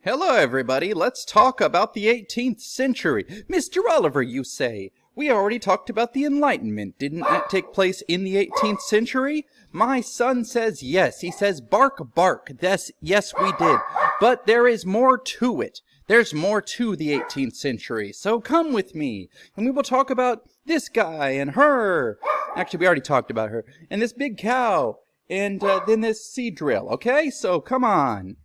Hello, everybody. Let's talk about the 18th century. Mr. Oliver, you say? We already talked about the Enlightenment. Didn't that take place in the 18th century? My son says yes. He says bark, bark. Yes, we did. But there is more to it. There's more to the 18th century. So come with me, and we will talk about this guy and her. Actually, we already talked about her. And this big cow. And then this seed drill. Okay? So come on.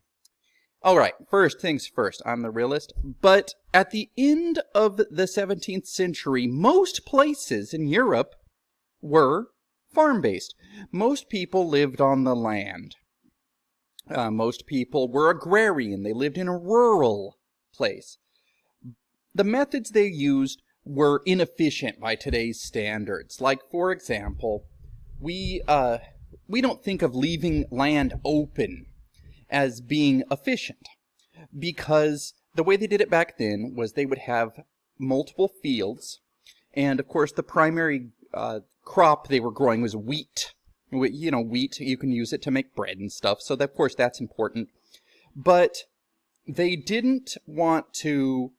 All right, first things first, I'm the realist, but at the end of the 17th century, most places in Europe were farm-based. Most people lived on the land. Most people were agrarian. They lived in a rural place. The methods they used were inefficient by today's standards. Like, for example, we don't think of leaving land open as being efficient, because the way they did it back then was they would have multiple fields, and of course the primary crop they were growing was wheat. You know, wheat, you can use it to make bread and stuff, so that, of course that's important. But they didn't want to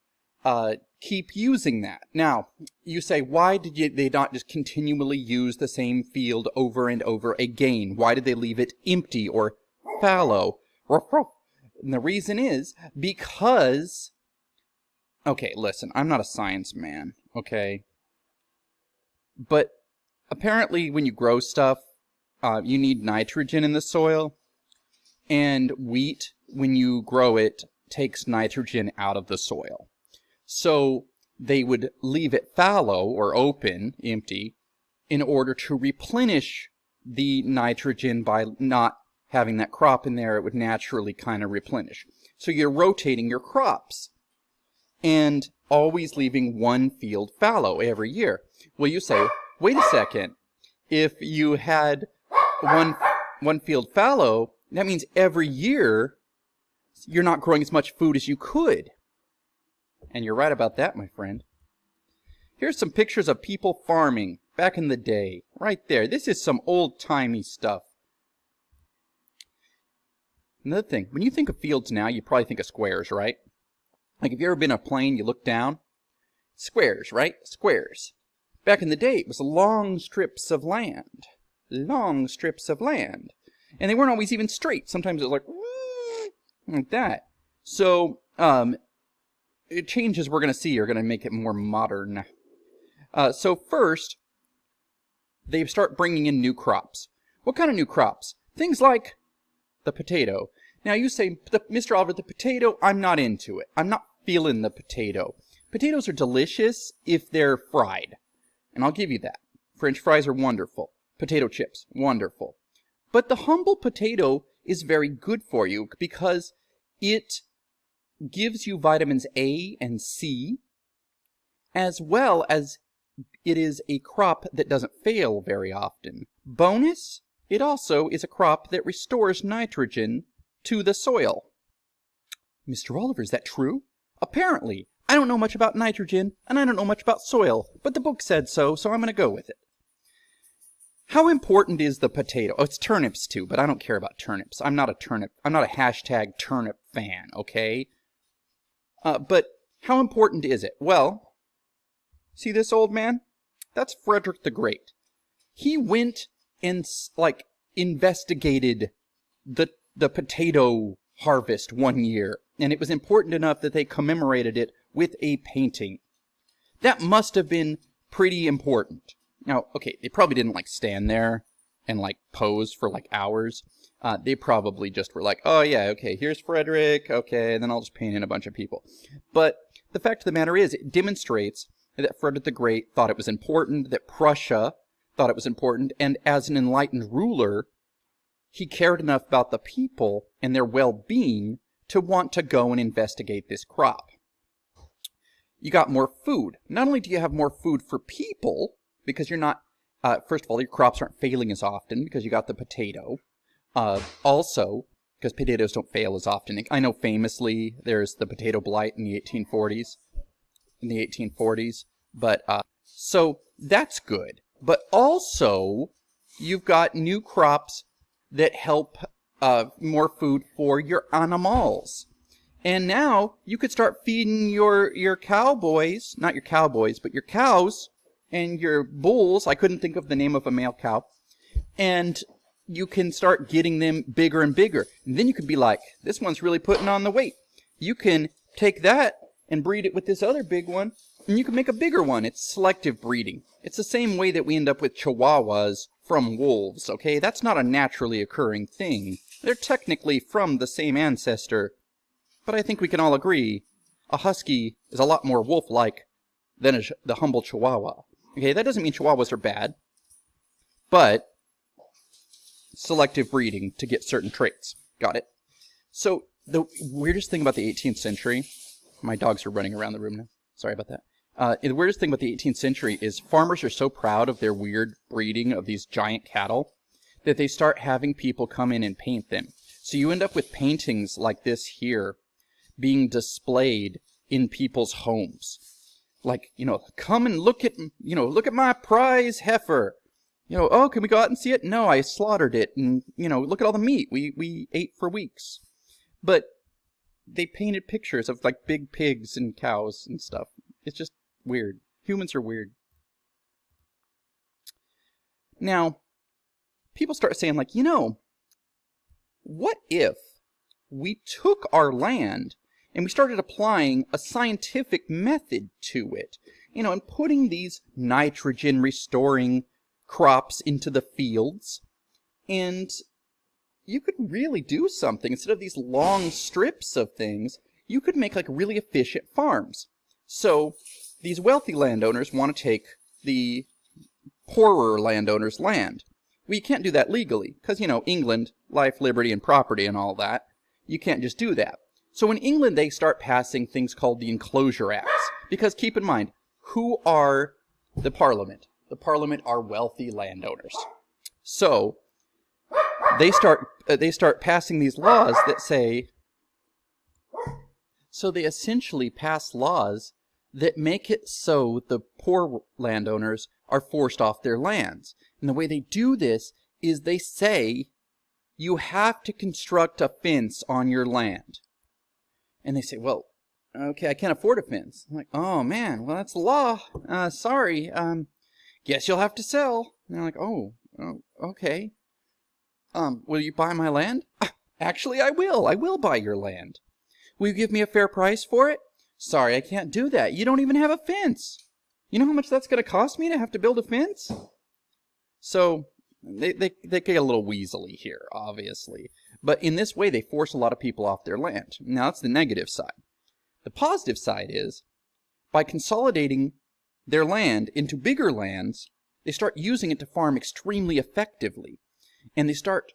keep using that. Now, you say, why did they not just continually use the same field over and over again? Why did they leave it empty or fallow? And the reason is because, okay, listen, I'm not a science man, okay? But apparently when you grow stuff, you need nitrogen in the soil. And wheat, when you grow it, takes nitrogen out of the soil. So they would leave it fallow or open, empty, in order to replenish the nitrogen by not having that crop in there. It would naturally kind of replenish. So you're rotating your crops and always leaving one field fallow every year. Well, you say, wait a second. If you had one field fallow, that means every year you're not growing as much food as you could. And you're right about that, my friend. Here's some pictures of people farming back in the day. Right there. This is some old-timey stuff. Another thing, when you think of fields now, you probably think of squares, right? Like, if you've ever been on a plane, you look down, squares, right? Squares. Back in the day, it was long strips of land. Long strips of land. And they weren't always even straight. Sometimes it was like that. So, changes we're going to see are going to make it more modern. So first, they start bringing in new crops. What kind of new crops? Things like the potato. Now you say, Mr. Oliver, the potato, I'm not into it. I'm not feeling the potato. Potatoes are delicious if they're fried. And I'll give you that. French fries are wonderful. Potato chips, wonderful. But the humble potato is very good for you because it gives you vitamins A and C, as well as it is a crop that doesn't fail very often. Bonus, it also is a crop that restores nitrogen to the soil. Mr. Oliver, is that true? Apparently. I don't know much about nitrogen, and I don't know much about soil, but the book said so, so I'm going to go with it. How important is the potato? Oh, it's turnips too, but I don't care about turnips. I'm not a hashtag turnip fan, okay? But how important is it? Well, see this old man? That's Frederick the Great. He went and, investigated the potato harvest one year, and it was important enough that they commemorated it with a painting. That must have been pretty important. Now, okay, they probably didn't, stand there and, pose for, hours. They probably just were like, oh, yeah, okay, here's Frederick, okay, and then I'll just paint in a bunch of people. But the fact of the matter is, it demonstrates that Frederick the Great thought it was important, that Prussia thought it was important, and as an enlightened ruler, he cared enough about the people and their well-being to want to go and investigate this crop. You got more food. Not only do you have more food for people, because you're not, first of all, your crops aren't failing as often because you got the potato. Also, because potatoes don't fail as often. I know famously there's the potato blight in the 1840s. But, so that's good. But also, you've got new crops that help more food for your animals. And now you could start feeding your cowboys, not your cowboys, but your cows and your bulls. I couldn't think of the name of a male cow. And you can start getting them bigger and bigger. And then you could be like, this one's really putting on the weight. You can take that and breed it with this other big one, and you can make a bigger one. It's selective breeding. It's the same way that we end up with chihuahuas from wolves, okay? That's not a naturally occurring thing. They're technically from the same ancestor, but I think we can all agree a husky is a lot more wolf-like than the humble chihuahua. Okay, that doesn't mean chihuahuas are bad, but selective breeding to get certain traits. Got it? So the weirdest thing about the 18th century, my dogs are running around the room now. Sorry about that. The weirdest thing about the 18th century is farmers are so proud of their weird breeding of these giant cattle that they start having people come in and paint them. So you end up with paintings like this here being displayed in people's homes. Like, come and look at my prize heifer. Oh, can we go out and see it? No, I slaughtered it, and, look at all the meat we ate for weeks. But they painted pictures of, like, big pigs and cows and stuff. It's just weird. Humans are weird. Now, people start saying, like, what if we took our land and we started applying a scientific method to it? And putting these nitrogen-restoring crops into the fields, and you could really do something. Instead of these long strips of things, you could make like really efficient farms. So these wealthy landowners want to take the poorer landowners' land. Well, you can't do that legally, because, England, life, liberty, and property and all that, you can't just do that. So in England, they start passing things called the Enclosure Acts, because keep in mind, who are the Parliament? The Parliament are wealthy landowners. So they start passing these laws that say, so they essentially pass laws that make it so the poor landowners are forced off their lands. And the way they do this is they say, you have to construct a fence on your land. And they say, well, okay, I can't afford a fence. I'm like, oh man, well that's the law. Sorry, guess you'll have to sell. And they're like, oh, okay. Will you buy my land? Actually, I will. I will buy your land. Will you give me a fair price for it? Sorry, I can't do that. You don't even have a fence. You know how much that's going to cost me to have to build a fence? So they get a little weaselly here, obviously. But in this way, they force a lot of people off their land. Now, that's the negative side. The positive side is, by consolidating their land into bigger lands, they start using it to farm extremely effectively. And they start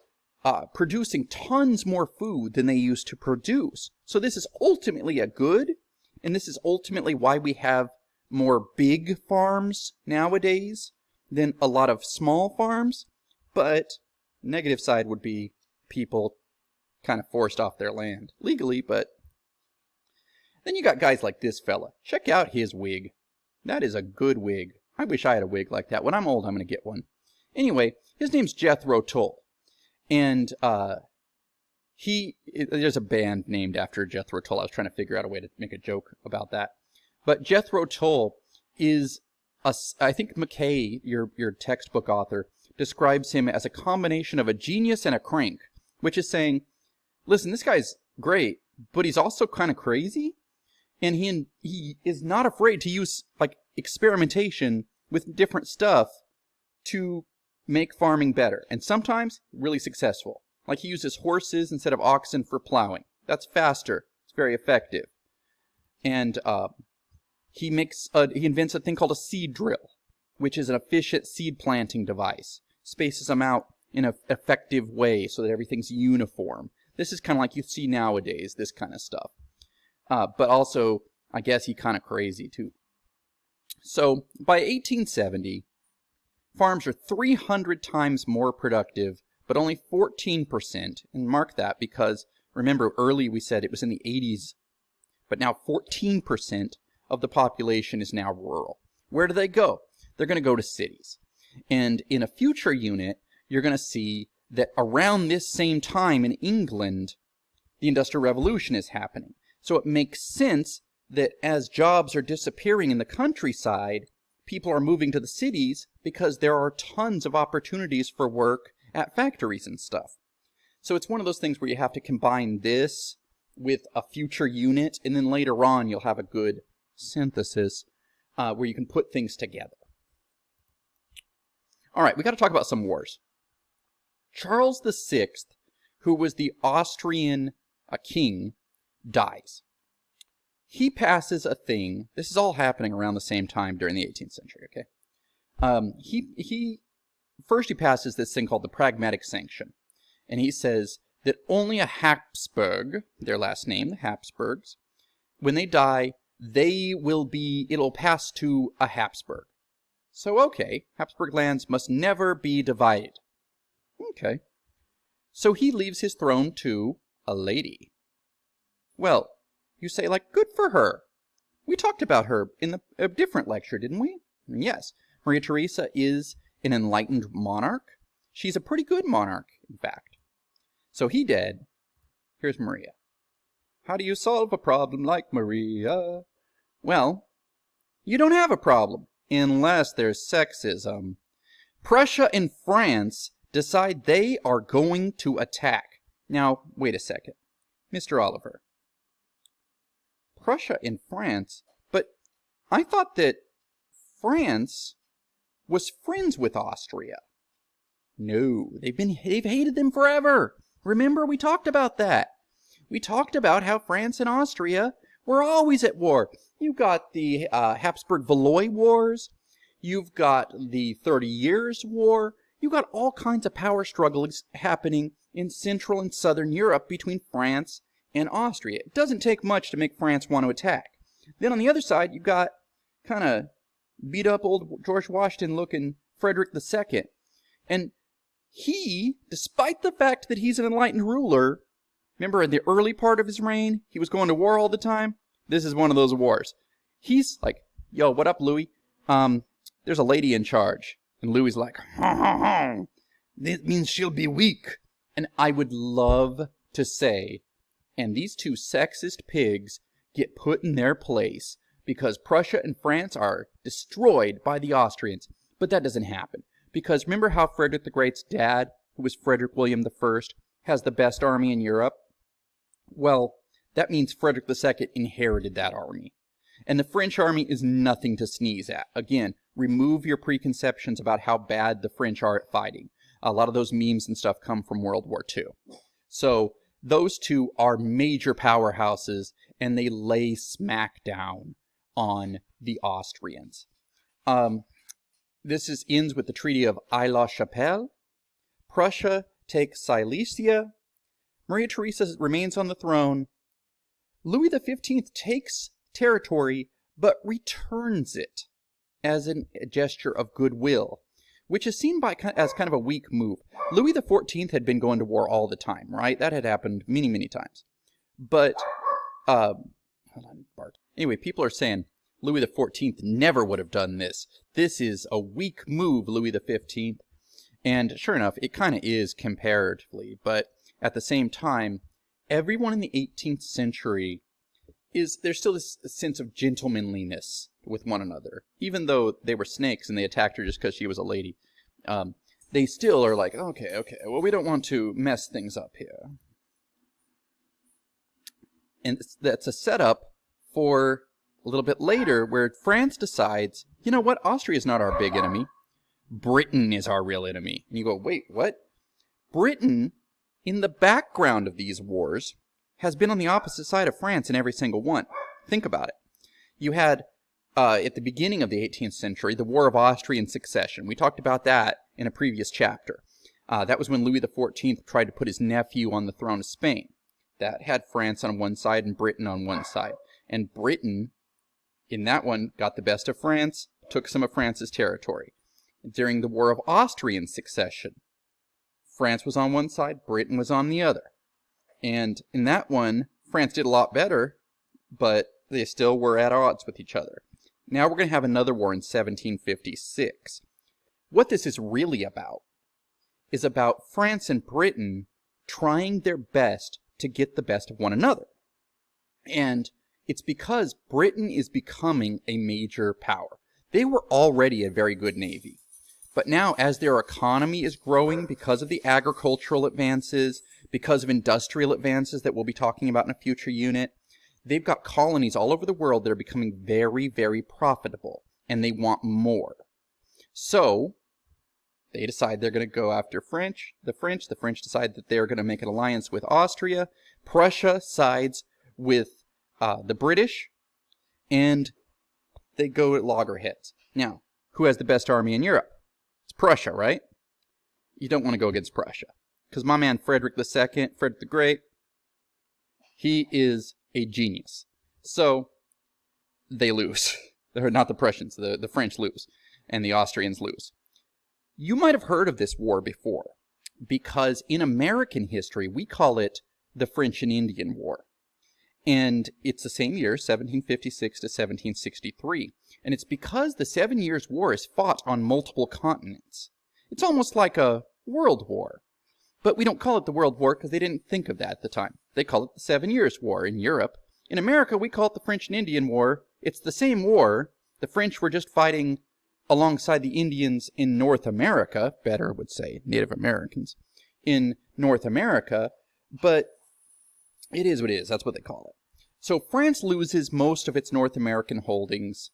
producing tons more food than they used to produce. So this is ultimately a good, and this is ultimately why we have more big farms nowadays than a lot of small farms. But negative side would be people kind of forced off their land legally, but then you got guys like this fella. Check out his wig. That is a good wig. I wish I had a wig like that. When I'm old, I'm going to get one. Anyway, his name's Jethro Tull. And there's a band named after Jethro Tull. I was trying to figure out a way to make a joke about that. But Jethro Tull is, I think McKay, your textbook author, describes him as a combination of a genius and a crank, which is saying, listen, this guy's great, but he's also kind of crazy. And he is not afraid to use like experimentation with different stuff to make farming better. And sometimes really successful. Like he uses horses instead of oxen for plowing. That's faster. It's very effective. And he invents a thing called a seed drill, which is an efficient seed planting device. Spaces them out in an effective way so that everything's uniform. This is kind of like you see nowadays, this kind of stuff. But also, I guess he's kind of crazy too. So, by 1870, farms are 300 times more productive, but only 14%. And mark that because, remember, early we said it was in the 80s. But now 14% of the population is now rural. Where do they go? They're going to go to cities. And in a future unit, you're going to see that around this same time in England, the Industrial Revolution is happening. So it makes sense that as jobs are disappearing in the countryside, people are moving to the cities because there are tons of opportunities for work at factories and stuff. So it's one of those things where you have to combine this with a future unit, and then later on you'll have a good synthesis where you can put things together. All right, we got to talk about some wars. Charles VI, who was the Austrian king, dies. He passes a thing. This is all happening around the same time during the 18th century, okay? He passes this thing called the Pragmatic Sanction. And he says that only a Habsburg, their last name, the Habsburgs, when they die, it'll pass to a Habsburg. So, okay, Habsburg lands must never be divided. Okay. So he leaves his throne to a lady. Well, you say, like, good for her. We talked about her in a different lecture, didn't we? Yes. Maria Theresa is an enlightened monarch. She's a pretty good monarch, in fact. So he dead. Here's Maria. How do you solve a problem like Maria? Well, you don't have a problem, unless there's sexism. Prussia and France decide they are going to attack. Now, wait a second. Mr. Oliver. Prussia and France? But I thought that France was friends with Austria. No, they've hated them forever. Remember, we talked about that. We talked about how France and Austria were always at war. You've got the Habsburg-Valois Wars. You've got the 30 Years' War. You've got all kinds of power struggles happening in Central and Southern Europe between France and Austria. It doesn't take much to make France want to attack. Then on the other side, you've got kind of beat up old George Washington looking Frederick II. And he, despite the fact that he's an enlightened ruler, remember in the early part of his reign, he was going to war all the time? This is one of those wars. He's like, yo, what up, Louis? There's a lady in charge. And Louis is like, that means she'll be weak. And I would love to say, and these two sexist pigs get put in their place because Prussia and France are destroyed by the Austrians. But that doesn't happen. Because remember how Frederick the Great's dad, who was Frederick William I, has the best army in Europe? Well, that means Frederick II inherited that army. And the French army is nothing to sneeze at. Again, remove your preconceptions about how bad the French are at fighting. A lot of those memes and stuff come from World War II. So those two are major powerhouses, and they lay smack down on the Austrians. This ends with the Treaty of Aix-la-Chapelle. Prussia takes Silesia. Maria Theresa remains on the throne. Louis XV takes territory, but returns it as a gesture of goodwill, which is seen as kind of a weak move. Louis XIV had been going to war all the time, right? That had happened many, many times. But, hold on, Bart. Anyway, people are saying Louis XIV never would have done this. This is a weak move, Louis XV. And sure enough, it kind of is comparatively, but at the same time, everyone in the 18th century there's still this sense of gentlemanliness with one another. Even though they were snakes and they attacked her just because she was a lady, they still are like, okay, well, we don't want to mess things up here. And that's a setup for a little bit later where France decides, you know what, Austria is not our big enemy. Britain is our real enemy. And you go, wait, what? Britain, in the background of these wars, has been on the opposite side of France in every single one. Think about it. You had, at the beginning of the 18th century, the War of Austrian Succession. We talked about that in a previous chapter. That was when Louis XIV tried to put his nephew on the throne of Spain. That had France on one side and Britain on one side. And Britain, in that one, got the best of France, took some of France's territory. During the War of Austrian Succession, France was on one side, Britain was on the other. And in that one, France did a lot better, but they still were at odds with each other. Now we're going to have another war in 1756. What this is really about is about France and Britain trying their best to get the best of one another. And it's because Britain is becoming a major power. They were already a very good navy. But now, as their economy is growing because of the agricultural advances, because of industrial advances that we'll be talking about in a future unit, they've got colonies all over the world that are becoming very, very profitable, and they want more. So they decide they're going to go after the French. The French decide that they're going to make an alliance with Austria. Prussia sides with the British, and they go at loggerheads. Now, who has the best army in Europe? It's Prussia, right? You don't want to go against Prussia, because my man Frederick II, Frederick the Great, he is a genius. So they lose. They're not the Prussians, the French lose, and the Austrians lose. You might have heard of this war before, because in American history, we call it the French and Indian War. And it's the same year, 1756 to 1763. And it's because the 7 Years' War is fought on multiple continents. It's almost like a world war. But we don't call it the World War because they didn't think of that at the time. They call it the 7 Years' War in Europe. In America, we call it the French and Indian War. It's the same war. The French were just fighting alongside the Indians in North America, better would say Native Americans, in North America, but it is what it is. That's what they call it. So France loses most of its North American holdings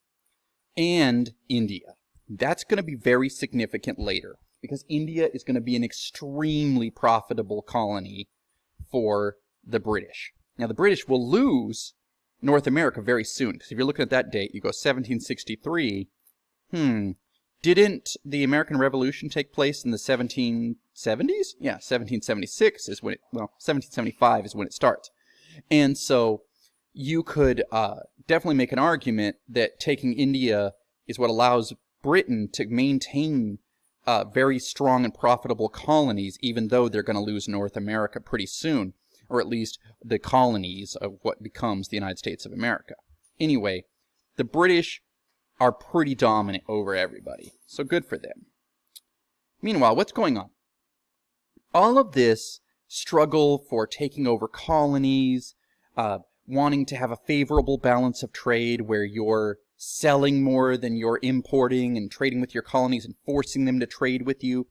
and India. That's going to be very significant later because India is going to be an extremely profitable colony for the British. Now, the British will lose North America very soon because if you're looking at that date, you go 1763. Didn't the American Revolution take place in the 1770s? Yeah, 1776 is when 1775 is when it starts. And so you could definitely make an argument that taking India is what allows Britain to maintain very strong and profitable colonies, even though they're going to lose North America pretty soon, or at least the colonies of what becomes the United States of America. Anyway, the British are pretty dominant over everybody, so good for them. Meanwhile, what's going on? All of this struggle for taking over colonies, wanting to have a favorable balance of trade where you're selling more than you're importing and trading with your colonies and forcing them to trade with you,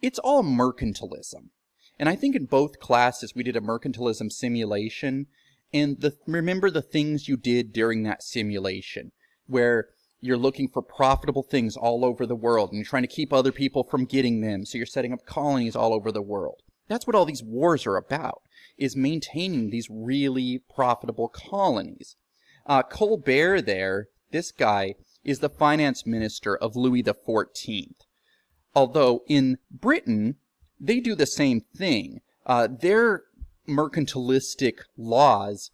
it's all mercantilism. And I think in both classes we did a mercantilism simulation, and remember the things you did during that simulation, where you're looking for profitable things all over the world, and you're trying to keep other people from getting them, so you're setting up colonies all over the world. That's what all these wars are about, is maintaining these really profitable colonies. Colbert there, this guy, is the finance minister of Louis XIV. Although in Britain, they do the same thing. Their mercantilistic laws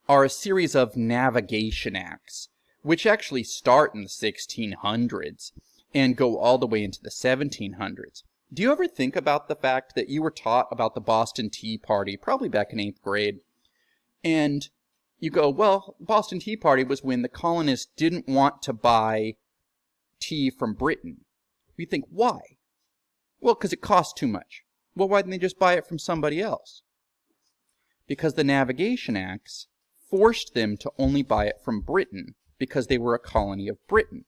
are a series of navigation acts, which actually start in the 1600s and go all the way into the 1700s. Do you ever think about the fact that you were taught about the Boston Tea Party, probably back in 8th grade, and you go, well, Boston Tea Party was when the colonists didn't want to buy tea from Britain. You think, why? Well, because it cost too much. Well, why didn't they just buy it from somebody else? Because the Navigation Acts forced them to only buy it from Britain, because they were a colony of Britain.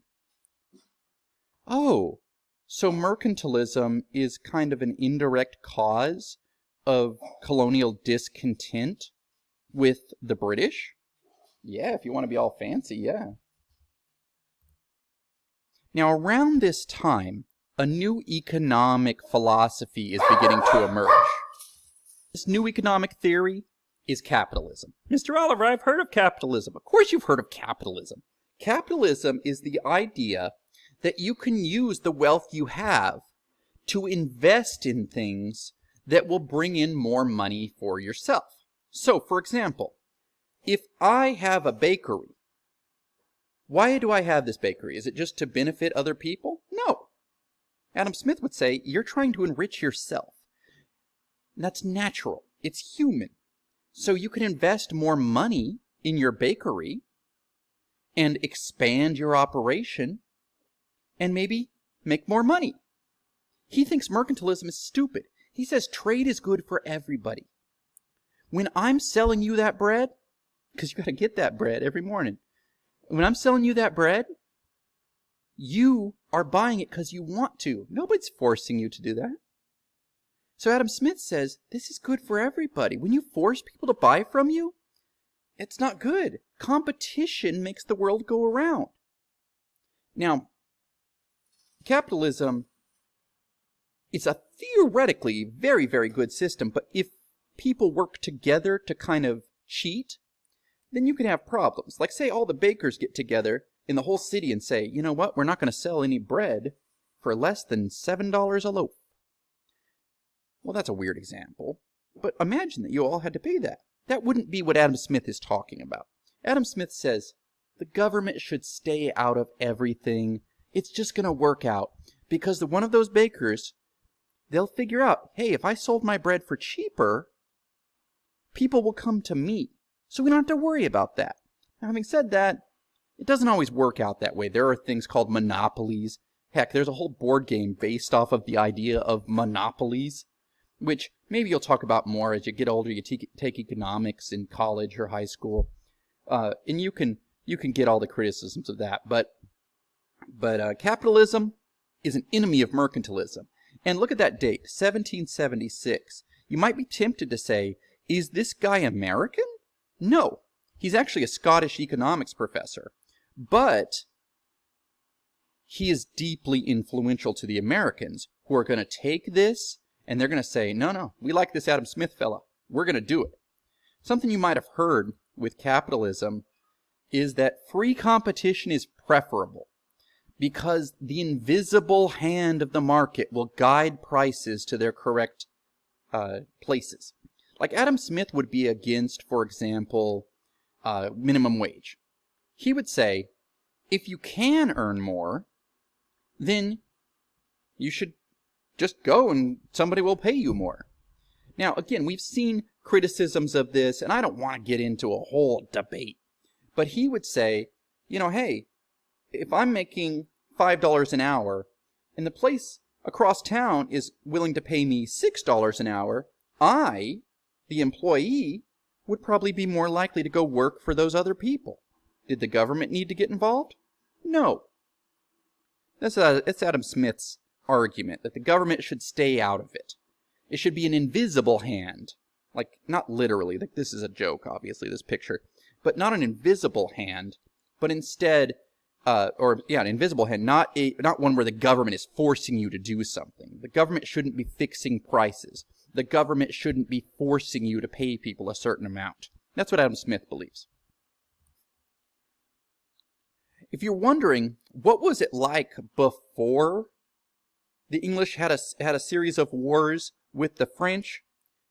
Oh, so mercantilism is kind of an indirect cause of colonial discontent with the British? Yeah, if you want to be all fancy, yeah. Now, around this time, a new economic philosophy is beginning to emerge. This new economic theory is capitalism. Mr. Oliver, I've heard of capitalism. Of course you've heard of capitalism. Capitalism is the idea that you can use the wealth you have to invest in things that will bring in more money for yourself. So, for example, if I have a bakery, why do I have this bakery? Is it just to benefit other people? No. Adam Smith would say, you're trying to enrich yourself. That's natural. It's human. So you can invest more money in your bakery and expand your operation and maybe make more money. He thinks mercantilism is stupid. He says trade is good for everybody. When I'm selling you that bread, because you got to get that bread every morning. When I'm selling you that bread, you are buying it because you want to. Nobody's forcing you to do that. So Adam Smith says, this is good for everybody. When you force people to buy from you, it's not good. Competition makes the world go around. Now, capitalism is a theoretically very, very good system, but if people work together to kind of cheat, then you can have problems. Like, say all the bakers get together in the whole city and say, you know what, we're not going to sell any bread for less than $7 a loaf. Well, that's a weird example, but imagine that you all had to pay that. That wouldn't be what Adam Smith is talking about. Adam Smith says, the government should stay out of everything. It's just going to work out. Because one of those bakers, they'll figure out, hey, if I sold my bread for cheaper, people will come to me. So we don't have to worry about that. Now, having said that, it doesn't always work out that way. There are things called monopolies. Heck, there's a whole board game based off of the idea of monopolies, which maybe you'll talk about more as you get older. You take economics in college or high school, and you can get all the criticisms of that. But capitalism is an enemy of mercantilism. And look at that date, 1776. You might be tempted to say, is this guy American? No, he's actually a Scottish economics professor, but he is deeply influential to the Americans who are going to take this and they're going to say, no, we like this Adam Smith fella. We're going to do it. Something you might have heard with capitalism is that free competition is preferable because the invisible hand of the market will guide prices to their correct places. Like Adam Smith would be against, for example, minimum wage. He would say, if you can earn more, then you should just go and somebody will pay you more. Now, again, we've seen criticisms of this, and I don't want to get into a whole debate, but he would say, you know, hey, if I'm making $5 an hour and the place across town is willing to pay me $6 an hour, I, the employee, would probably be more likely to go work for those other people. Did the government need to get involved? No. That's Adam Smith's argument, that the government should stay out of it. It should be an invisible hand. Like, not literally, like this is a joke, obviously, this picture, but not an invisible hand, but instead, an invisible hand, not one where the government is forcing you to do something. The government shouldn't be fixing prices. The government shouldn't be forcing you to pay people a certain amount. That's what Adam Smith believes. If you're wondering, what was it like before the English had a series of wars with the French?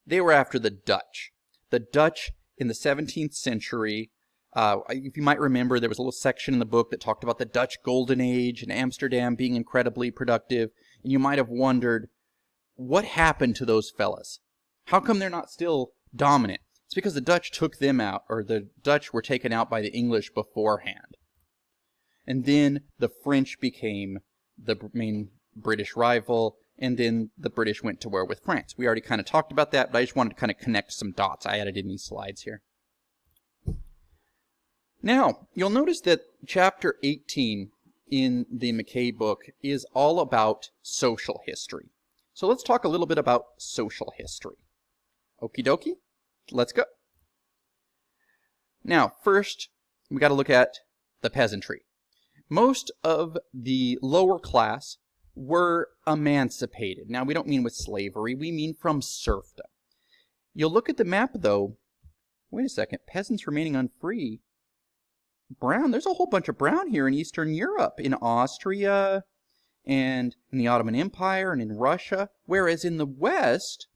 They were after the Dutch. The Dutch in the 17th century, if you might remember, there was a little section in the book that talked about the Dutch Golden Age and Amsterdam being incredibly productive. And you might have wondered, what happened to those fellas? How come they're not still dominant? It's because the Dutch took them out, or the Dutch were taken out by the English beforehand. And then the French became the main British rival, and then the British went to war with France. We already kind of talked about that, but I just wanted to kind of connect some dots. I added in these slides here. Now, you'll notice that chapter 18 in the McKay book is all about social history. So let's talk a little bit about social history. Okie dokie, let's go. Now, first, we got to look at the peasantry. Most of the lower class were emancipated. Now, we don't mean with slavery, we mean from serfdom. You'll look at the map, though. Wait a second, peasants remaining unfree. Brown, there's a whole bunch of brown here in Eastern Europe, in Austria, and in the Ottoman Empire, and in Russia, whereas in the West,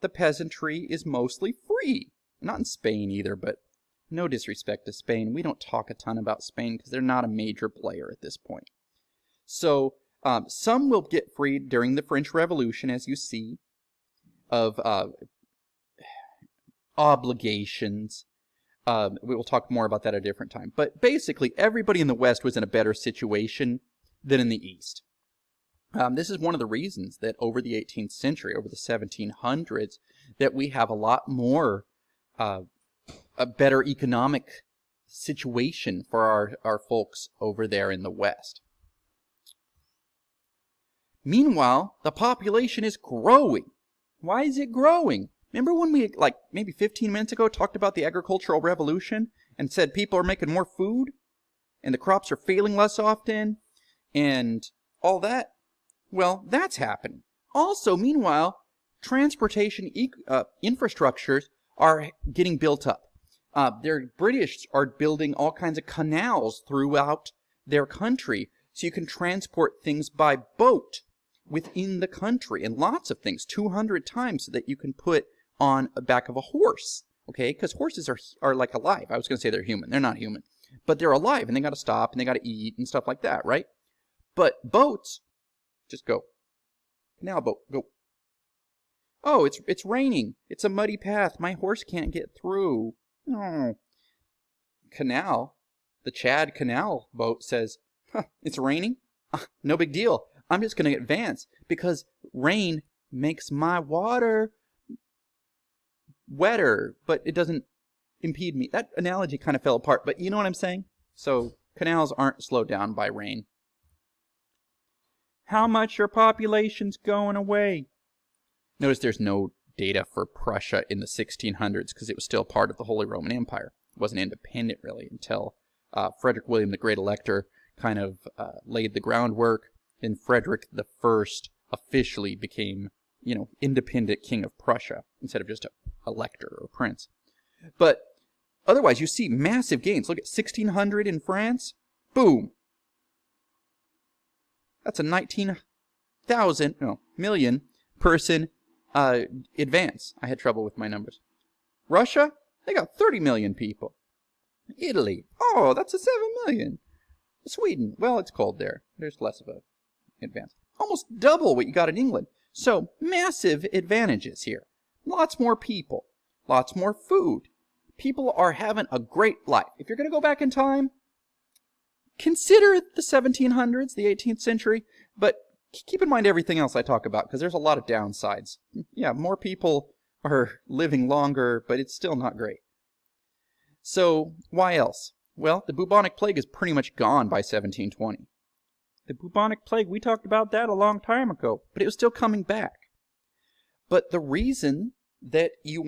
the peasantry is mostly free. Not in Spain either, but no disrespect to Spain. We don't talk a ton about Spain because they're not a major player at this point. So, some will get freed during the French Revolution, as you see, of obligations. We will talk more about that at a different time. But basically, everybody in the West was in a better situation than in the East. This is one of the reasons that over the 18th century, over the 1700s, that we have a lot more a better economic situation for our folks over there in the West. Meanwhile, the population is growing. Why is it growing? Remember when we, like, maybe 15 minutes ago talked about the agricultural revolution and said people are making more food and the crops are failing less often and all that? Well, that's happening. Also, meanwhile, transportation infrastructures are getting built up. The British are building all kinds of canals throughout their country so you can transport things by boat within the country, and lots of things, 200 times, so that you can put on the back of a horse, okay? Because horses are like alive. I was going to say they're human. They're not human. But they're alive, and they got to stop, and they got to eat, and stuff like that, right? But boats, just go. Canal boat, go. Oh, it's raining. It's a muddy path. My horse can't get through. Oh. Canal, the Chad Canal boat says, it's raining? No big deal. I'm just going to advance because rain makes my water wetter, but it doesn't impede me. That analogy kind of fell apart, but you know what I'm saying? So canals aren't slowed down by rain. How much your population's going away? Notice there's no data for Prussia in the 1600s because it was still part of the Holy Roman Empire. It wasn't independent really until Frederick William the Great Elector kind of laid the groundwork. Then Frederick the First officially became, independent king of Prussia instead of just a elector or prince. But otherwise, you see massive gains. Look at 1600 in France. Boom. That's a 19,000 person advance. I had trouble with my numbers. Russia, they got 30 million people. Italy, oh, that's a 7 million. Sweden, well, it's cold there. There's less of a advance. Almost double what you got in England. So, massive advantages here. Lots more people. Lots more food. People are having a great life. If you're going to go back in time, consider the 1700s, the 18th century, but keep in mind everything else I talk about, because there's a lot of downsides. Yeah, more people are living longer, but it's still not great. So, why else? Well, the bubonic plague is pretty much gone by 1720. The bubonic plague, we talked about that a long time ago, but it was still coming back. But the reason that you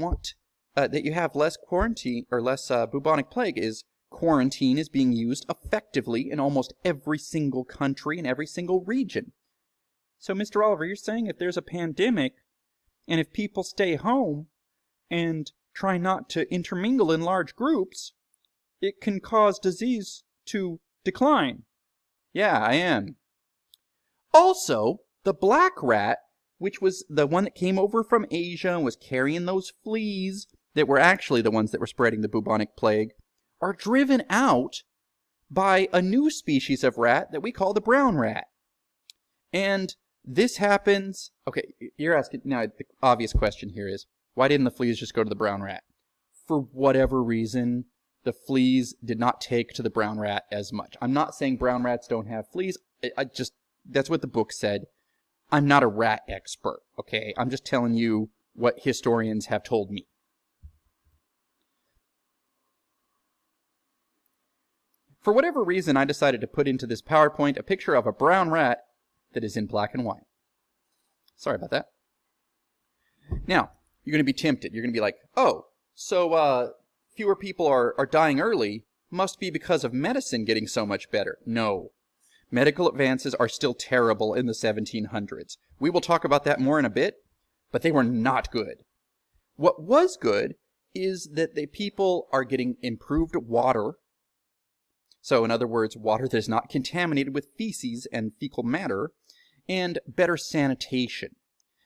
have less quarantine or less bubonic plague is quarantine is being used effectively in almost every single country and every single region. So, Mr. Oliver, you're saying if there's a pandemic and if people stay home and try not to intermingle in large groups, it can cause disease to decline. Yeah, I am. Also, the black rat, which was the one that came over from Asia and was carrying those fleas that were actually the ones that were spreading the bubonic plague, are driven out by a new species of rat that we call the brown rat. And this happens... Okay, you're asking... Now, the obvious question here is, why didn't the fleas just go to the brown rat? For whatever reason, the fleas did not take to the brown rat as much. I'm not saying brown rats don't have fleas. That's what the book said. I'm not a rat expert, okay? I'm just telling you what historians have told me. For whatever reason, I decided to put into this PowerPoint a picture of a brown rat that is in black and white. Sorry about that. Now, you're going to be tempted. You're going to be like, oh, so fewer people are dying early must be because of medicine getting so much better. No. Medical advances are still terrible in the 1700s. We will talk about that more in a bit, but they were not good. What was good is that the people are getting improved water. So, in other words, water that is not contaminated with feces and fecal matter, and better sanitation.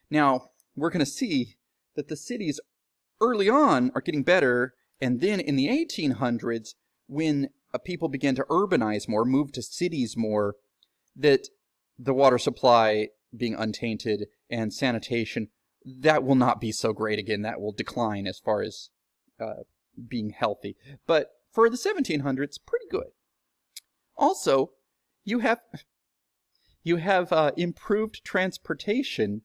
Now, we're going to see that the cities early on are getting better, and then in the 1800s, when people began to urbanize more, move to cities more, that the water supply being untainted and sanitation, that will not be so great again. That will decline as far as being healthy. But for the 1700s, pretty good. Also, you have improved transportation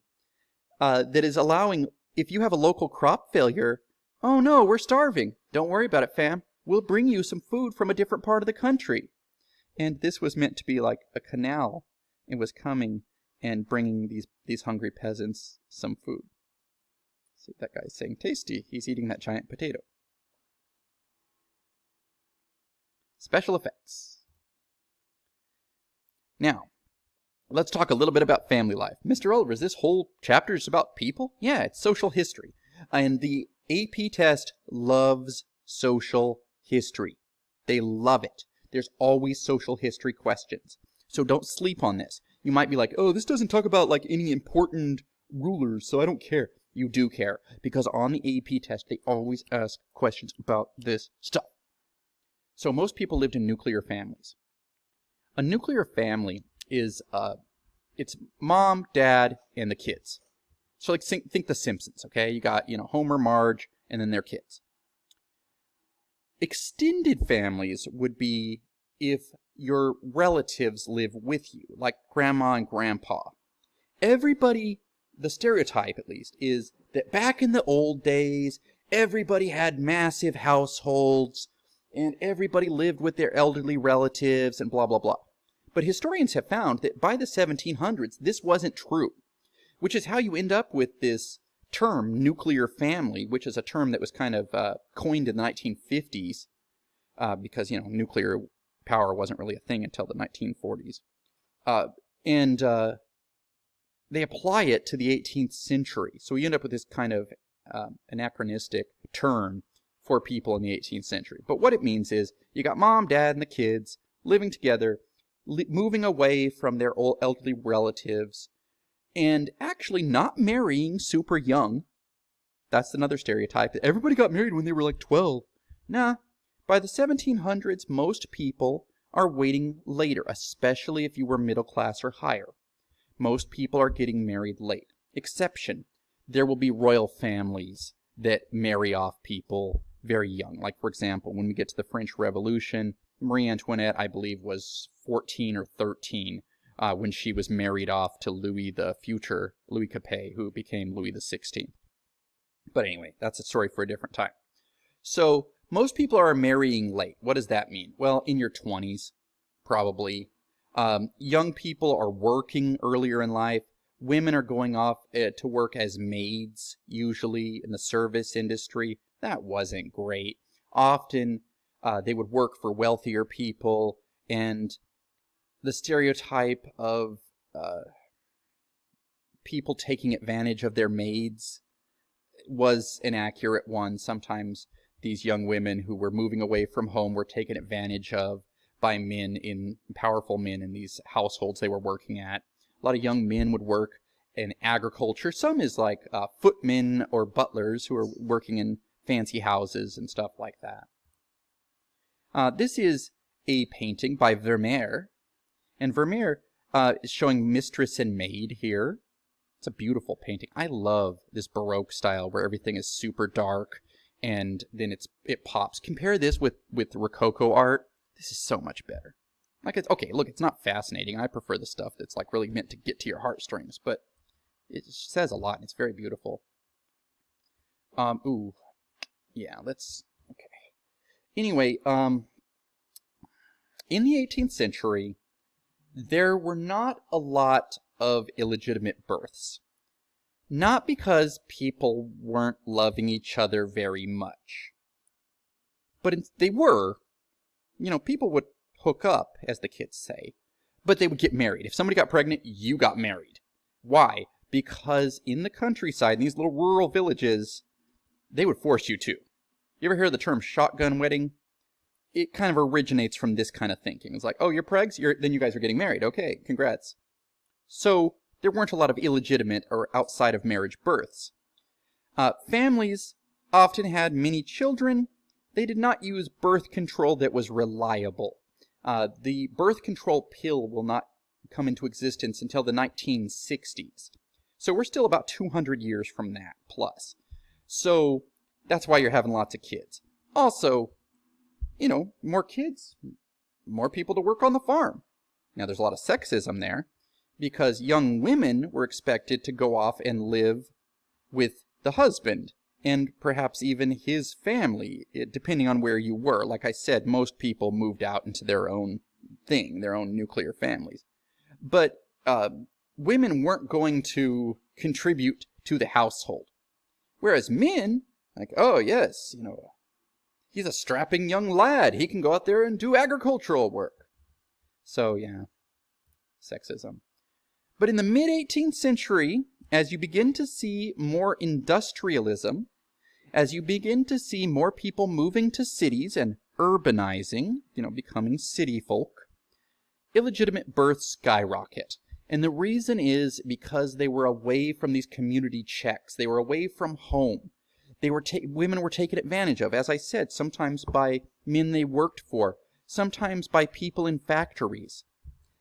that is allowing, if you have a local crop failure, Oh no, we're starving. Don't worry about it, fam. We'll bring you some food from a different part of the country. And this was meant to be like a canal. It was coming and bringing these hungry peasants some food. See, that guy's saying tasty. He's eating that giant potato. Special effects. Now, let's talk a little bit about family life. Mr. Oliver, is this whole chapter is about people? Yeah, it's social history. And the AP test loves social history. They love it. There's always social history questions. So don't sleep on this. You might be like, oh, this doesn't talk about like any important rulers, so I don't care. You do care, because on the AP test, they always ask questions about this stuff. So most people lived in nuclear families. A nuclear family is, it's mom, dad, and the kids. So like think The Simpsons, okay? You got, Homer, Marge, and then their kids. Extended families would be if your relatives live with you, like grandma and grandpa. Everybody, the stereotype at least, is that back in the old days, everybody had massive households, and everybody lived with their elderly relatives, and blah, blah, blah. But historians have found that by the 1700s, this wasn't true, which is how you end up with this term, nuclear family, which is a term that was kind of coined in the 1950s, because, nuclear power wasn't really a thing until the 1940s. And they apply it to the 18th century. So you end up with this kind of anachronistic term for people in the 18th century. But what it means is you got mom, dad, and the kids living together, moving away from their old elderly relatives, and actually not marrying super young. That's another stereotype. Everybody got married when they were like 12. Nah, by the 1700s, most people are waiting later, especially if you were middle class or higher. Most people are getting married late. Exception, there will be royal families that marry off people very young. Like, for example, when we get to the French Revolution, Marie Antoinette, I believe, was 14 or 13 when she was married off to Louis the future, Louis Capet, who became Louis the 16th. But anyway, that's a story for a different time. So most people are marrying late. What does that mean? Well, in your 20s, probably. Young people are working earlier in life. Women are going off to work as maids, usually in the service industry. That wasn't great. Often they would work for wealthier people, and the stereotype of people taking advantage of their maids was an accurate one. Sometimes these young women who were moving away from home were taken advantage of by powerful men in these households they were working at. A lot of young men would work in agriculture. Some is like footmen or butlers who are working in fancy houses and stuff like that. This is a painting by Vermeer. And Vermeer is showing Mistress and Maid here. It's a beautiful painting. I love this Baroque style where everything is super dark and then it pops. Compare this with Rococo art. This is so much better. Okay, look, it's not fascinating. I prefer the stuff that's like really meant to get to your heartstrings, but it says a lot and it's very beautiful. Yeah, okay. Anyway, in the 18th century, there were not a lot of illegitimate births. Not because people weren't loving each other very much. But they were. People would hook up, as the kids say. But they would get married. If somebody got pregnant, you got married. Why? Because in the countryside, in these little rural villages, they would force you to. You ever hear the term shotgun wedding? It kind of originates from this kind of thinking. It's like, oh, you're pregs? Then you guys are getting married. Okay, congrats. So there weren't a lot of illegitimate or outside of marriage births. Families often had many children. They did not use birth control that was reliable. The birth control pill will not come into existence until the 1960s. So we're still about 200 years from that, plus. So that's why you're having lots of kids. Also, more kids, more people to work on the farm. Now, there's a lot of sexism there, because young women were expected to go off and live with the husband and perhaps even his family, depending on where you were. Like I said, most people moved out into their own thing, their own nuclear families. But women weren't going to contribute to the household. Whereas men, like, oh yes, he's a strapping young lad. He can go out there and do agricultural work. So yeah, sexism. But in the mid-18th century, as you begin to see more industrialism, as you begin to see more people moving to cities and urbanizing, becoming city folk, illegitimate births skyrocket. And the reason is because they were away from these community checks. They were away from home. Women were taken advantage of, as I said, sometimes by men they worked for, sometimes by people in factories.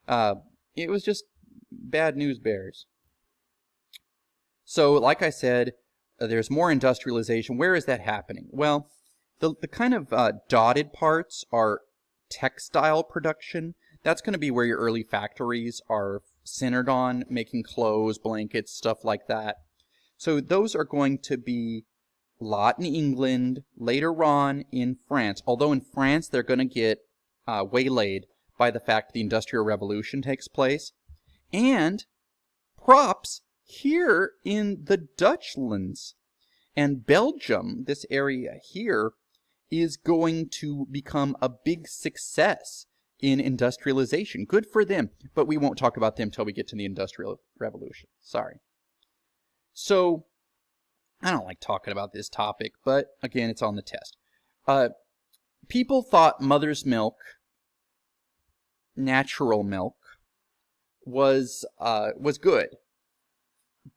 It was just bad news bears. So, like I said, there's more industrialization. Where is that happening? Well, the kind of dotted parts are textile production. That's going to be where your early factories are centered on, making clothes, blankets, stuff like that. So those are going to be a lot in England, later on in France. Although in France they're going to get waylaid by the fact the Industrial Revolution takes place. And props here in the Dutchlands. And Belgium, this area here, is going to become a big success in industrialization. Good for them, but we won't talk about them until we get to the Industrial Revolution. Sorry. So, I don't like talking about this topic, but again, it's on the test. People thought mother's milk, natural milk, was good.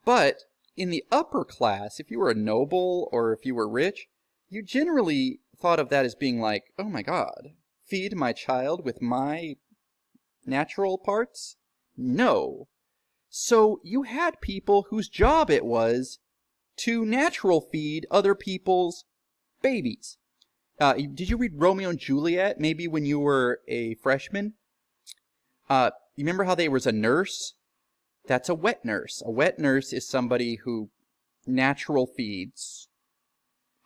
But in the upper class, if you were a noble or if you were rich, you generally thought of that as being like, oh my God, feed my child with my natural parts? No. So you had people whose job it was to natural feed other people's babies. Did you read Romeo and Juliet maybe when you were a freshman? You remember how there was a nurse? That's a wet nurse. A wet nurse is somebody who natural feeds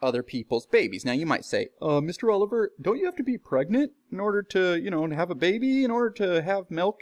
other people's babies. Now you might say, Mr. Oliver, don't you have to be pregnant in order to, to have a baby, in order to have milk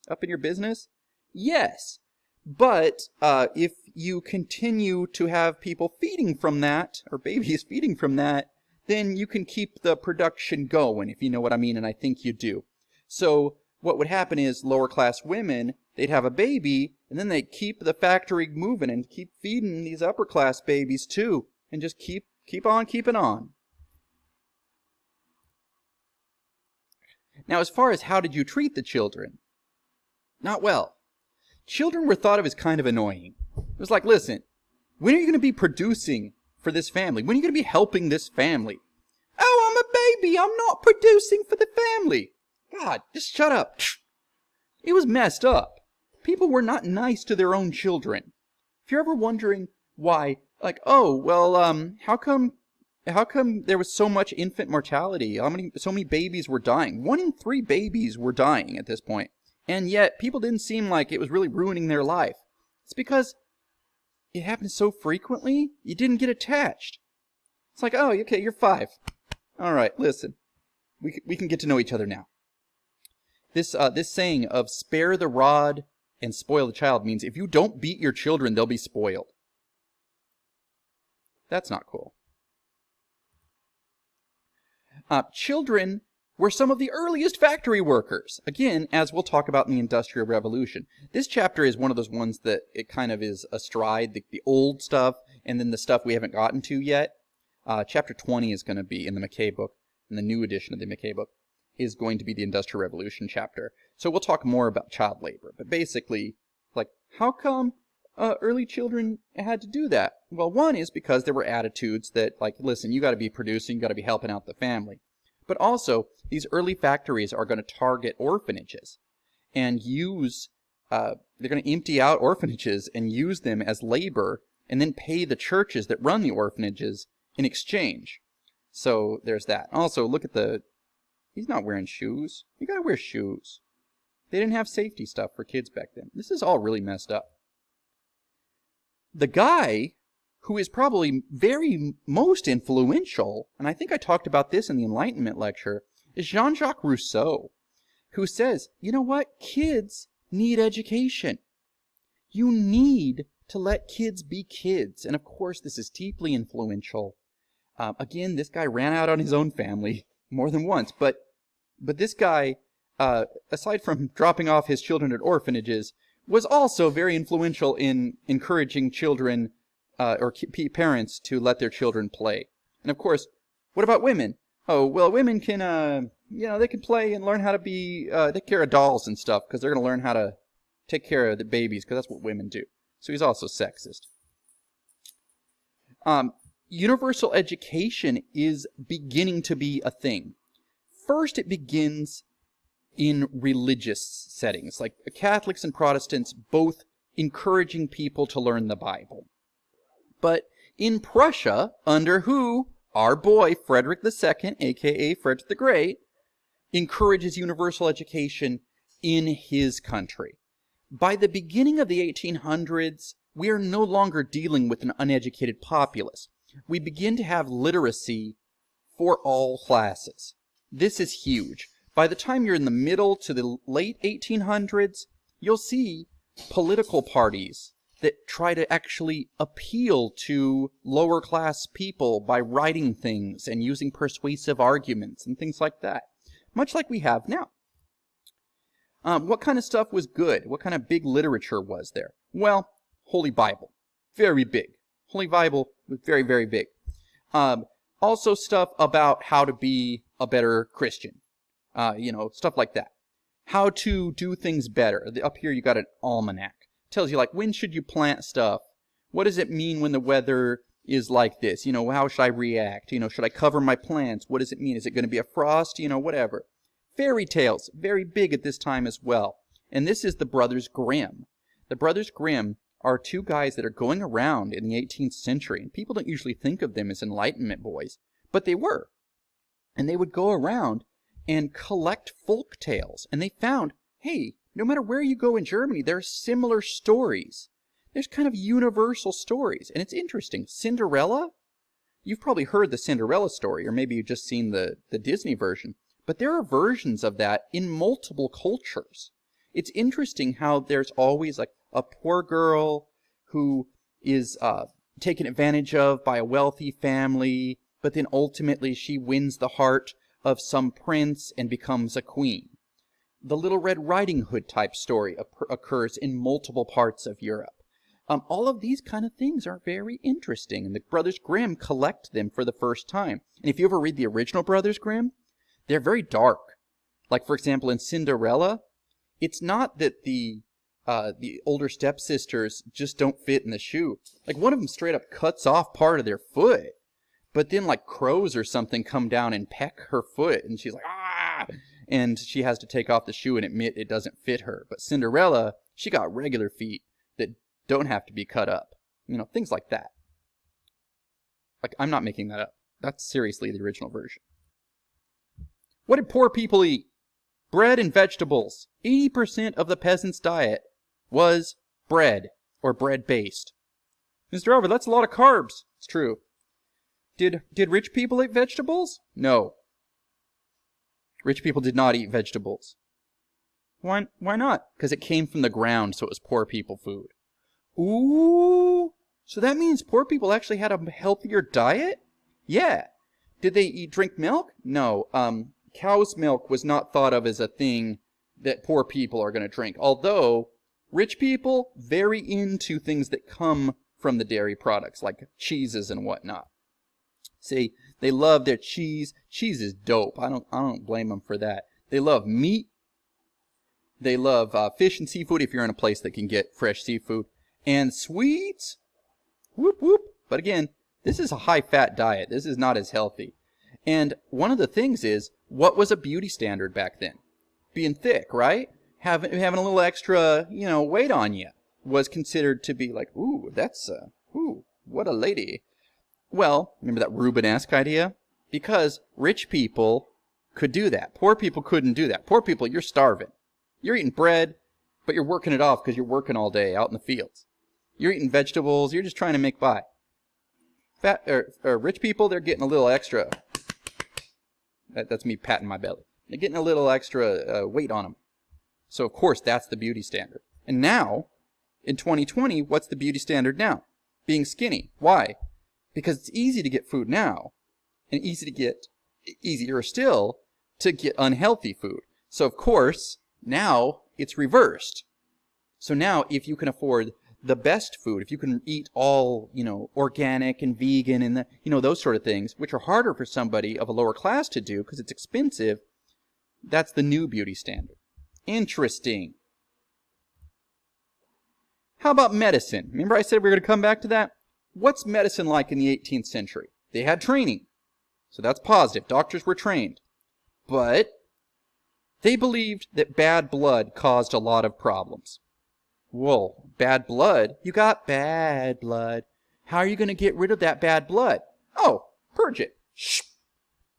up in your business? Yes. But if you continue to have people feeding from that, or babies feeding from that, then you can keep the production going, if you know what I mean, and I think you do. So what would happen is lower class women, they'd have a baby, and then they'd keep the factory moving and keep feeding these upper class babies too, and just keep on keeping on. Now, as far as how did you treat the children? Not well. Children were thought of as kind of annoying. It was like, listen, when are you going to be producing for this family? When are you going to be helping this family? Oh, I'm a baby. I'm not producing for the family. God, just shut up. It was messed up. People were not nice to their own children. If you're ever wondering why, like, oh, well, how come there was so much infant mortality? So many babies were dying? 1 in 3 babies were dying at this point. And yet, people didn't seem like it was really ruining their life. It's because it happened so frequently, you didn't get attached. It's like, oh, okay, you're 5. All right, listen. We can get to know each other now. This saying of spare the rod and spoil the child means if you don't beat your children, they'll be spoiled. That's not cool. Children were some of the earliest factory workers. Again, as we'll talk about in the Industrial Revolution. This chapter is one of those ones that it kind of is astride the old stuff and then the stuff we haven't gotten to yet. Chapter 20 is going to be in the McKay book, in the new edition of the McKay book, is going to be the Industrial Revolution chapter. So we'll talk more about child labor. But basically, like, how come early children had to do that? Well, one is because there were attitudes that, like, listen, you got to be producing, you got to be helping out the family. But also, these early factories are going to target orphanages and they're going to empty out orphanages and use them as labor and then pay the churches that run the orphanages in exchange. So there's that. Also, look at he's not wearing shoes. You got to wear shoes. They didn't have safety stuff for kids back then. This is all really messed up. The guy who is probably very most influential, and I think I talked about this in the Enlightenment lecture, is Jean-Jacques Rousseau, who says, you know what? Kids need education. You need to let kids be kids. And of course, this is deeply influential. Again, this guy ran out on his own family more than once, but this guy, aside from dropping off his children at orphanages, was also very influential in encouraging children or parents to let their children play. And of course, what about women? Oh, well, women can, they can play and learn how to take care of dolls and stuff, because they're going to learn how to take care of the babies, because that's what women do. So he's also sexist. Universal education is beginning to be a thing. First, it begins in religious settings, like Catholics and Protestants both encouraging people to learn the Bible. But in Prussia, under who? Our boy, Frederick II, aka Frederick the Great, encourages universal education in his country. By the beginning of the 1800s, we are no longer dealing with an uneducated populace. We begin to have literacy for all classes. This is huge. By the time you're in the middle to the late 1800s, you'll see political parties that try to actually appeal to lower class people by writing things and using persuasive arguments and things like that, much like we have now. What kind of stuff was good? What kind of big literature was there? Well, Holy Bible, very big. Holy Bible was very, very big. Also stuff about how to be a better Christian, stuff like that. How to do things better. Up here you got an almanac. Tells you, like, when should you plant stuff? What does it mean when the weather is like this? How should I react? Should I cover my plants? What does it mean? Is it going to be a frost? Whatever. Fairy tales, very big at this time as well. And this is the Brothers Grimm. The Brothers Grimm are two guys that are going around in the 18th century, and people don't usually think of them as Enlightenment boys, but they were. And they would go around and collect folk tales, and they found, hey, no matter where you go in Germany, there are similar stories. There's kind of universal stories, and it's interesting. Cinderella? You've probably heard the Cinderella story, or maybe you've just seen the Disney version, but there are versions of that in multiple cultures. It's interesting how there's always like a poor girl who is taken advantage of by a wealthy family, but then ultimately she wins the heart of some prince and becomes a queen. The Little Red Riding Hood type story occurs in multiple parts of Europe. All of these kind of things are very interesting, and the Brothers Grimm collect them for the first time. And if you ever read the original Brothers Grimm, they're very dark. Like, for example, in Cinderella, it's not that the older stepsisters just don't fit in the shoe. Like, one of them straight up cuts off part of their foot, but then, like, crows or something come down and peck her foot, and she's like, ah! And she has to take off the shoe and admit it doesn't fit her. But Cinderella, she got regular feet that don't have to be cut up. Things like that. Like, I'm not making that up. That's seriously the original version. What did poor people eat? Bread and vegetables. 80% of the peasant's diet was bread, or bread-based. Mr. Over, that's a lot of carbs. It's true. Did rich people eat vegetables? No. Rich people did not eat vegetables. Why not? Because it came from the ground, so it was poor people food. Ooh! So that means poor people actually had a healthier diet? Yeah. Did they drink milk? No. Cow's milk was not thought of as a thing that poor people are going to drink. Although, rich people, very into things that come from the dairy products, like cheeses and whatnot. See, they love their cheese. Cheese is dope. I don't blame them for that. They love meat. They love fish and seafood if you're in a place that can get fresh seafood. And sweets. Whoop, whoop. But again, this is a high-fat diet. This is not as healthy. And one of the things is, what was a beauty standard back then? Being thick, right? Having a little extra, weight on you was considered to be like, ooh, what a lady. Well, remember that Rubenesque idea? Because rich people could do that. Poor people couldn't do that. Poor people, you're starving. You're eating bread, but you're working it off because you're working all day out in the fields. You're eating vegetables. You're just trying to make by. Rich people, they're getting a little extra. That's me patting my belly. They're getting a little extra weight on them. So, of course, that's the beauty standard. And now, in 2020, what's the beauty standard now? Being skinny. Why? Because it's easy to get food now, and easier still to get unhealthy food. So, of course, now it's reversed. So now, if you can afford the best food, if you can eat all, organic and vegan and those sort of things, which are harder for somebody of a lower class to do because it's expensive, that's the new beauty standard. Interesting. How about medicine? Remember I said we were going to come back to that? What's medicine like in the 18th century? They had training. So that's positive. Doctors were trained. But they believed that bad blood caused a lot of problems. Whoa, bad blood? You got bad blood. How are you going to get rid of that bad blood? Oh, purge it. Shh.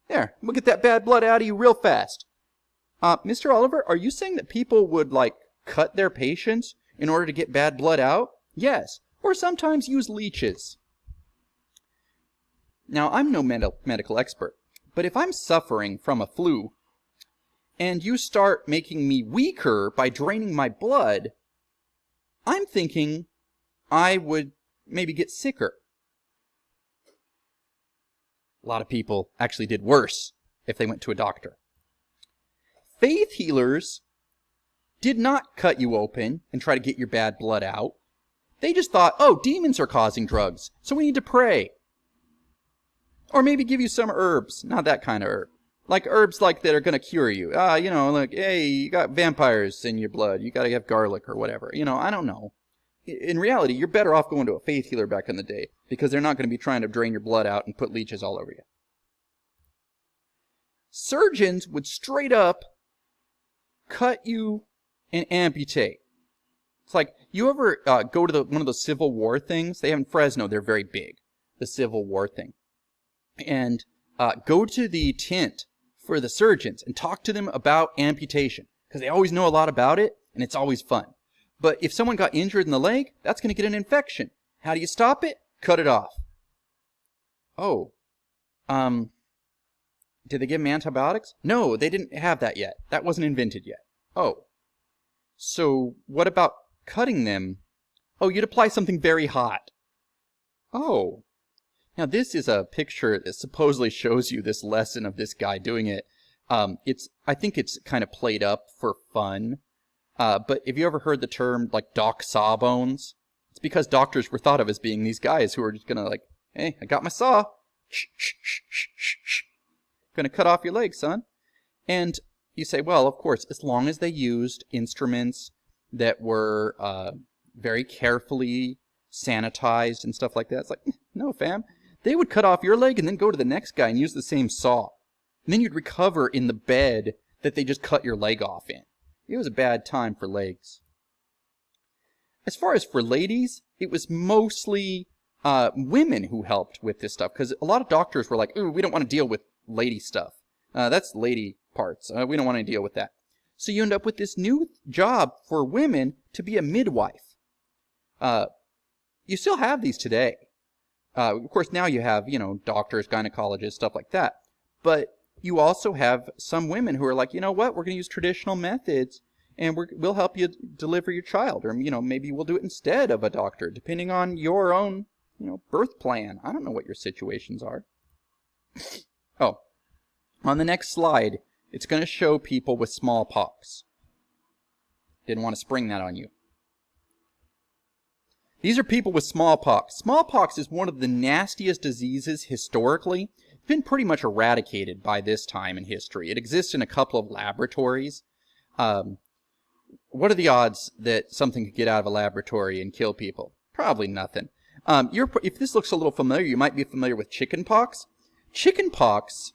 There, we'll get that bad blood out of you real fast. Mr. Oliver, are you saying that people would, cut their patients in order to get bad blood out? Yes, or sometimes use leeches. Now, I'm no medical expert, but if I'm suffering from a flu, and you start making me weaker by draining my blood, I'm thinking I would maybe get sicker. A lot of people actually did worse if they went to a doctor. Faith healers did not cut you open and try to get your bad blood out. They just thought, oh, demons are causing drugs, so we need to pray. Or maybe give you some herbs, not that kind of herb. Like herbs that are going to cure you. Hey, you got vampires in your blood. You got to have garlic or whatever. I don't know. In reality, you're better off going to a faith healer back in the day because they're not going to be trying to drain your blood out and put leeches all over you. Surgeons would straight up cut you and amputate. It's like, you ever go to one of those Civil War things? They have in Fresno, they're very big, the Civil War thing. And go to the tent for the surgeons and talk to them about amputation because they always know a lot about it and it's always fun. But if someone got injured in the leg, that's going to get an infection. How do you stop it? Cut it off. Oh, did they give them antibiotics? No, they didn't have that yet. That wasn't invented yet. Oh, so what about cutting them? Oh, you'd apply something very hot. Oh. Now, this is a picture that supposedly shows you this lesson of this guy doing it. I think it's kind of played up for fun. But have you ever heard the term, doc sawbones? It's because doctors were thought of as being these guys who are just going to hey, I got my saw. Shh, shh, shh, shh, shh, shh. Going to cut off your leg, son. And you say, well, of course, as long as they used instruments that were very carefully sanitized and stuff like that. It's like, no, fam. They would cut off your leg and then go to the next guy and use the same saw. And then you'd recover in the bed that they just cut your leg off in. It was a bad time for legs. As far as for ladies, it was mostly women who helped with this stuff. Because a lot of doctors were like, ooh, we don't want to deal with lady stuff. That's lady parts. We don't want to deal with that. So you end up with this new job for women to be a midwife. You still have these today. Of course, now you have, doctors, gynecologists, stuff like that. But you also have some women who are like, you know what, we're going to use traditional methods and we'll help you deliver your child. Or, maybe we'll do it instead of a doctor, depending on your own, birth plan. I don't know what your situations are. Oh, on the next slide, it's going to show people with smallpox. Didn't want to spring that on you. These are people with smallpox. Smallpox is one of the nastiest diseases historically. It's been pretty much eradicated by this time in history. It exists in a couple of laboratories. What are the odds that something could get out of a laboratory and kill people? Probably nothing. If this looks a little familiar, you might be familiar with chickenpox. Chickenpox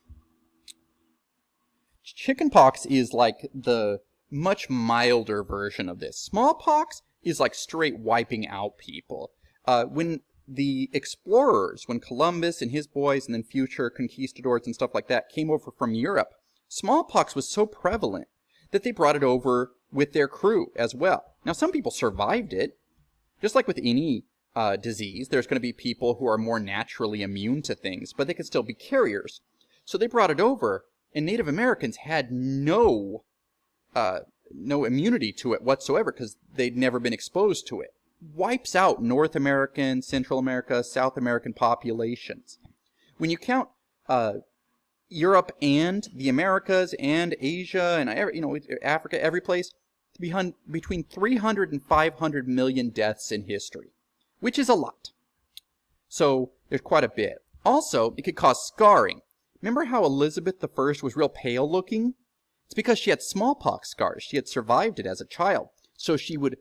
is like the much milder version of this. Smallpox is like straight wiping out people. When the explorers, when Columbus and his boys and then future conquistadors and stuff like that came over from Europe, smallpox was so prevalent that they brought it over with their crew as well. Now, some people survived it, just like with any disease. There's going to be people who are more naturally immune to things, but they can still be carriers. So they brought it over, and Native Americans had no immunity to it whatsoever because they'd never been exposed to it. Wipes out North American, Central America, South American populations. When you count Europe and the Americas and Asia and Africa, every place, between 300 and 500 million deaths in history, which is a lot. So there's quite a bit. Also, it could cause scarring. Remember how Elizabeth I was real pale looking? It's because she had smallpox scars. She had survived it as a child. So she would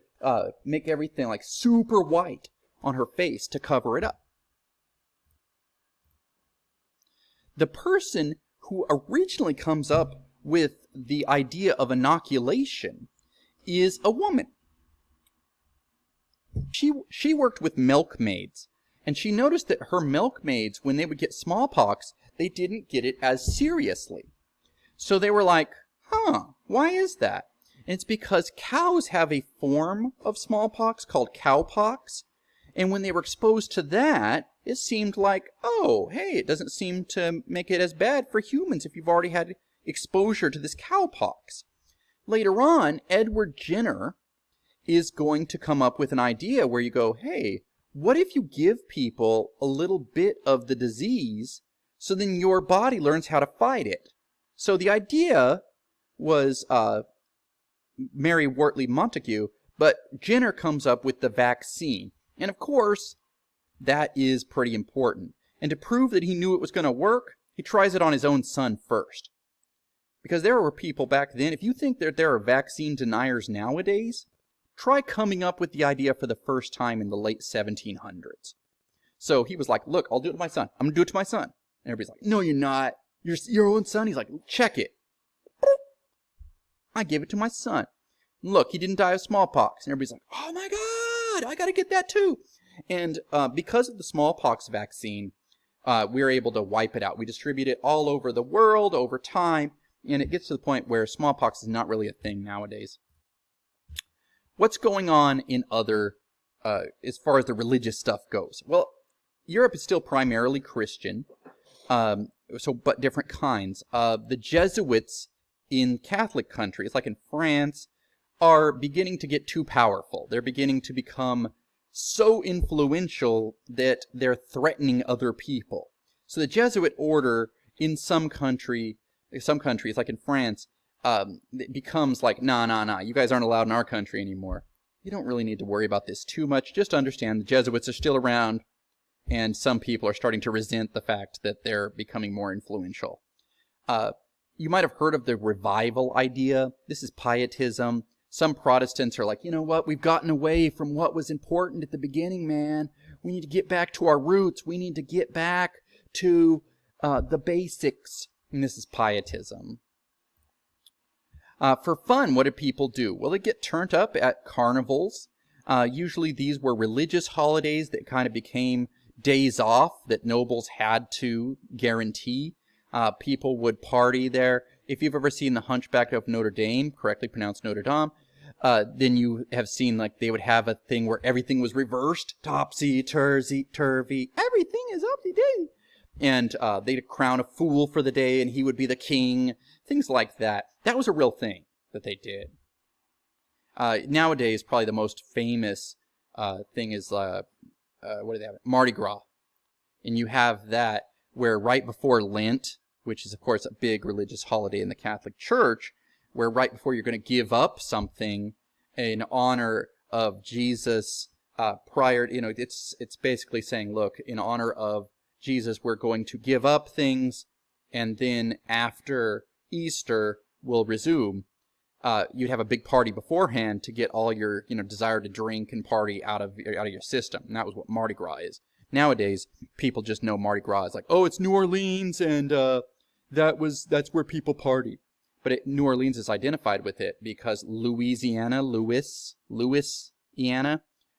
make everything like super white on her face to cover it up. The person who originally comes up with the idea of inoculation is a woman. She worked with milkmaids, and she noticed that her milkmaids, when they would get smallpox, they didn't get it as seriously. So they were like, why is that? And it's because cows have a form of smallpox called cowpox, and when they were exposed to that, it seemed like, oh, hey, it doesn't seem to make it as bad for humans if you've already had exposure to this cowpox. Later on, Edward Jenner is going to come up with an idea where you go, hey, what if you give people a little bit of the disease so then your body learns how to fight it? So the idea was Mary Wortley Montagu, but Jenner comes up with the vaccine. And of course, that is pretty important. And to prove that he knew it was going to work, he tries it on his own son first. Because there were people back then, if you think that there are vaccine deniers nowadays, try coming up with the idea for the first time in the late 1700s. So he was like, look, I'll do it to my son. I'm going to do it to my son. And everybody's like, no, you're not. Your own son? He's like, check it. I gave it to my son. Look, he didn't die of smallpox. And everybody's like, oh my God, I got to get that too. And because of the smallpox vaccine, we were able to wipe it out. We distribute it all over the world over time. And it gets to the point where smallpox is not really a thing nowadays. What's going on in other, as far as the religious stuff goes? Well, Europe is still primarily Christian, but different kinds. The Jesuits in Catholic countries, like in France, are beginning to get too powerful. They're beginning to become so influential that they're threatening other people. So the Jesuit order in some countries, like in France, it becomes like, nah, you guys aren't allowed in our country anymore. You don't really need to worry about this too much. Just understand the Jesuits are still around, and some people are starting to resent the fact that they're becoming more influential. You might have heard of the revival idea. This is pietism. Some Protestants are like, you know what? We've gotten away from what was important at the beginning, man. We need to get back to our roots. We need to get back to the basics. And this is pietism. For fun, what did people do? Well, they get turned up at carnivals. Usually these were religious holidays that kind of became days off that nobles had to guarantee. People would party there. If you've ever seen The Hunchback of Notre Dame, correctly pronounced Notre Dame, then you have seen like they would have a thing where everything was reversed. Topsy-turvy, everything is upsy-daisy. And they'd crown a fool for the day and he would be the king. Things like that. That was a real thing that they did. Nowadays, probably the most famous thing is, what do they have? Mardi Gras. And you have that where right before Lent, which is, of course, a big religious holiday in the Catholic Church, where right before you're going to give up something in honor of Jesus prior, it's basically saying, look, in honor of Jesus, we're going to give up things, and then after Easter, we'll resume. You'd have a big party beforehand to get all your, desire to drink and party out of your system. And that was what Mardi Gras is. Nowadays, people just know Mardi Gras is like, oh, it's New Orleans, and that's where people party. But New Orleans is identified with it because Louisiana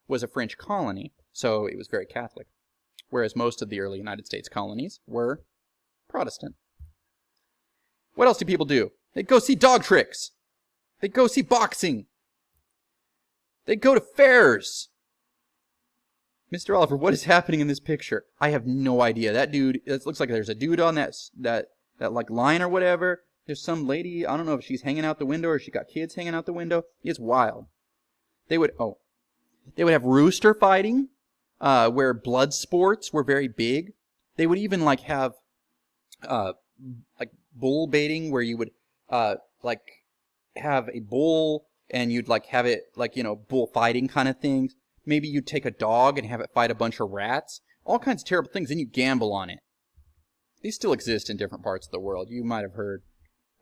was a French colony, so it was very Catholic. Whereas most of the early United States colonies were Protestant. What else do people do? They go see dog tricks. They go see boxing. They go to fairs. Mr. Oliver, what is happening in this picture? I have no idea. That dude, it looks like there's a dude on that like line or whatever. There's some lady, I don't know if she's hanging out the window or she got kids hanging out the window. It's wild. They would have rooster fighting, where blood sports were very big. They would even like have like bull baiting, where you would like have a bull and you'd like have it like, bull fighting kind of things. Maybe you'd take a dog and have it fight a bunch of rats. All kinds of terrible things. Then you gamble on it. These still exist in different parts of the world. You might have heard.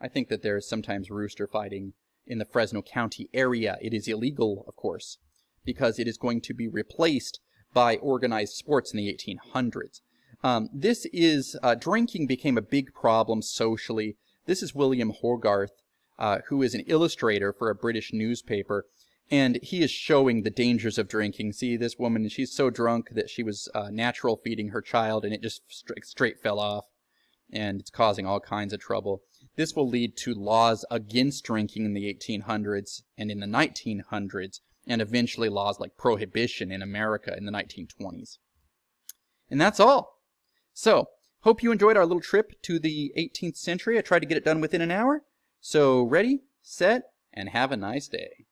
I think that there is sometimes rooster fighting in the Fresno County area. It is illegal, of course, because it is going to be replaced by organized sports in the 1800s. Drinking became a big problem socially. This is William Hogarth, who is an illustrator for a British newspaper, and he is showing the dangers of drinking. See, this woman, she's so drunk that she was natural feeding her child, and it just straight fell off, and it's causing all kinds of trouble. This will lead to laws against drinking in the 1800s and in the 1900s, and eventually laws like prohibition in America in the 1920s. And that's all. So, hope you enjoyed our little trip to the 18th century. I tried to get it done within an hour. So, ready, set, and have a nice day.